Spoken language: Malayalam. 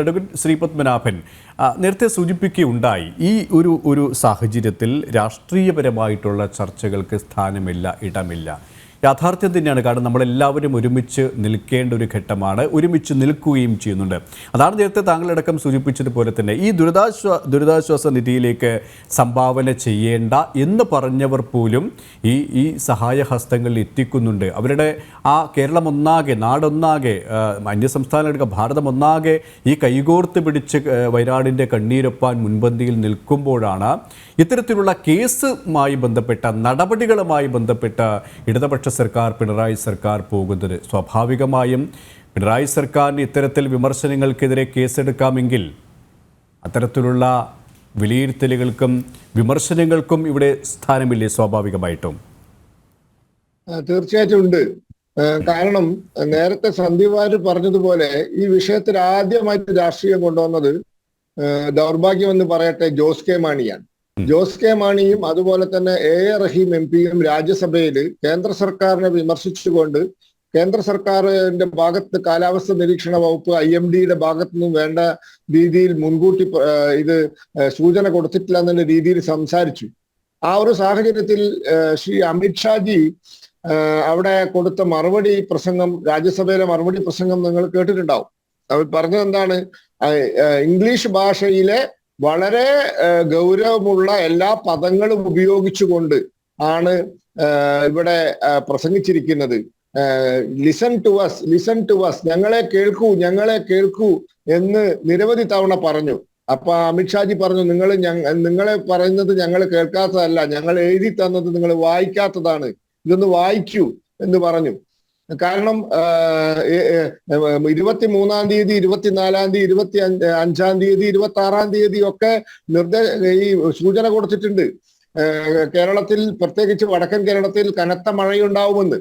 അഡ്വക്കേറ്റ് ശ്രീ പത്മനാഭൻ നേരത്തെ സൂചിപ്പിക്കുകയുണ്ടായി ഈ ഒരു സാഹചര്യത്തിൽ രാഷ്ട്രീയപരമായിട്ടുള്ള ചർച്ചകൾക്ക് സ്ഥാനമില്ല, ഇടമില്ല. യാഥാർത്ഥ്യം തന്നെയാണ്. കാരണം നമ്മളെല്ലാവരും ഒരുമിച്ച് നിൽക്കേണ്ട ഒരു ഘട്ടമാണ്, ഒരുമിച്ച് നിൽക്കുകയും ചെയ്യുന്നുണ്ട്. അതാണ് നേരത്തെ താങ്കളടക്കം സൂചിപ്പിച്ചതുപോലെ തന്നെ ഈ ദുരിതാശ്വാസ നിധിയിലേക്ക് സംഭാവന ചെയ്യേണ്ട എന്ന് പറഞ്ഞവർ പോലും ഈ സഹായഹസ്തങ്ങളിൽ എത്തിക്കുന്നുണ്ട്. അവരുടെ ആ കേരളം ഒന്നാകെ, നാടൊന്നാകെ, അന്യസംസ്ഥാനങ്ങൾക്ക് ഭാരതം ഒന്നാകെ ഈ കൈകോർത്ത് പിടിച്ച് വയനാടിൻ്റെ കണ്ണീരൊപ്പാൻ മുൻപന്തിയിൽ നിൽക്കുമ്പോഴാണ് ഇത്തരത്തിലുള്ള കേസുമായി ബന്ധപ്പെട്ട നടപടികളുമായി ബന്ധപ്പെട്ട ഇടതുപക്ഷ സർക്കാർ, പിണറായി സർക്കാർ പോകുന്നത്. സ്വാഭാവികമായും പിണറായി സർക്കാരിന് ഇത്തരത്തിൽ വിമർശനങ്ങൾക്കെതിരെ കേസെടുക്കാമെങ്കിൽ അത്തരത്തിലുള്ള വിലയിരുത്തലുകൾക്കും വിമർശനങ്ങൾക്കും ഇവിടെ സ്ഥാനമില്ലേ? സ്വാഭാവികമായിട്ടും തീർച്ചയായിട്ടും ഉണ്ട്. കാരണം നേരത്തെ സന്ദീപ് വാര്യർ പറഞ്ഞതുപോലെ ഈ വിഷയത്തിൽ ആദ്യമായിട്ട് രാഷ്ട്രീയം കൊണ്ടുവന്നത് ദൗർഭാഗ്യമെന്ന് പറയട്ടെ ജോസ് കെ മാണിയാണ്. ജോസ് കെ മാണിയും അതുപോലെ തന്നെ എ റഹീം എം പിയും രാജ്യസഭയിൽ കേന്ദ്ര സർക്കാരിനെ വിമർശിച്ചുകൊണ്ട് കേന്ദ്ര സർക്കാരിന്റെ ഭാഗത്ത് കാലാവസ്ഥ നിരീക്ഷണ വകുപ്പ് IMDയുടെ ഭാഗത്തു നിന്നും വേണ്ട രീതിയിൽ മുൻകൂട്ടി ഇത് സൂചന കൊടുത്തിട്ടില്ല എന്നുള്ള രീതിയിൽ സംസാരിച്ചു. ആ ഒരു സാഹചര്യത്തിൽ ശ്രീ അമിത്ഷാജി അവിടെ കൊടുത്ത മറുപടി പ്രസംഗം, രാജ്യസഭയിലെ മറുപടി പ്രസംഗം നിങ്ങൾ കേട്ടിട്ടുണ്ടാവും. അവർ പറഞ്ഞത് എന്താണ്? ഇംഗ്ലീഷ് ഭാഷയിലെ വളരെ ഗൗരവമുള്ള എല്ലാ പദങ്ങളും ഉപയോഗിച്ചുകൊണ്ട് ആണ് ഇവിടെ പ്രസംഗിച്ചിരിക്കുന്നത്. ലിസൺ ടു അസ്, ഞങ്ങളെ കേൾക്കൂ എന്ന് നിരവധി തവണ പറഞ്ഞു. അപ്പൊ അമിത്ഷാജി പറഞ്ഞു, നിങ്ങളെ പറയുന്നത് ഞങ്ങൾ കേൾക്കാത്തതല്ല, ഞങ്ങൾ എഴുതി തന്നത് നിങ്ങൾ വായിക്കാത്തതാണ്, ഇതൊന്ന് വായിക്കൂ എന്ന് പറഞ്ഞു. കാരണം 23-ാം തീയതി, 24-ാം തീയതി, 25-ാം തീയതി, 26-ാം തീയതി ഒക്കെ ഈ സൂചന കൊടുത്തിട്ടുണ്ട്. കേരളത്തിൽ, പ്രത്യേകിച്ച് വടക്കൻ കേരളത്തിൽ കനത്ത മഴയുണ്ടാവുമെന്ന്.